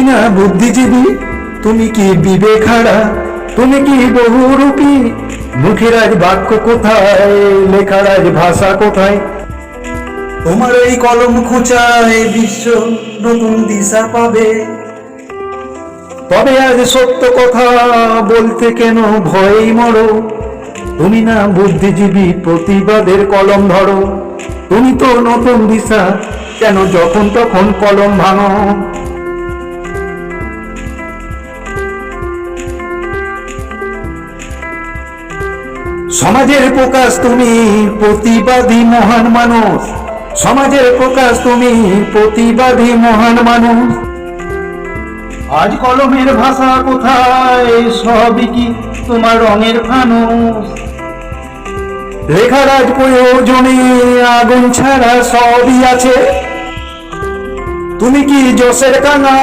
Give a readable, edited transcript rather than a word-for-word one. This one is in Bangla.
না বুদ্ধিজীবী, তুমি কি বিবেক হারা, তুমি কি বহুরূপী? মুখের আজ বাক্য কোথায়, লেখার আজ ভাষা কোথায়? তোমার এই কলম খোঁচায় বিশ্ব নতুন দিশা পাবে। তবে আজ সত্য কথা বলতে কেন ভয়েই মরো? তুমি না বুদ্ধিজীবী, প্রতিবাদের কলম ধরো। তুমি তো নতুন দিশা, কেন যখন তখন কলম ভাঙো? সমাজের প্রকাশ তুমি, প্রতিবাদী মহান মানুষ। সমাজের প্রকাশ তুমি, প্রতিবাদী মহান মানুষ। আজ কলমের ভাষা কোথায়, সবই কি তোমার রঙের ফানুস? লেখার আজ প্রয়োজনে আগুন ছাড়া সবই আছে। তুমি কি জোশের কাঙা?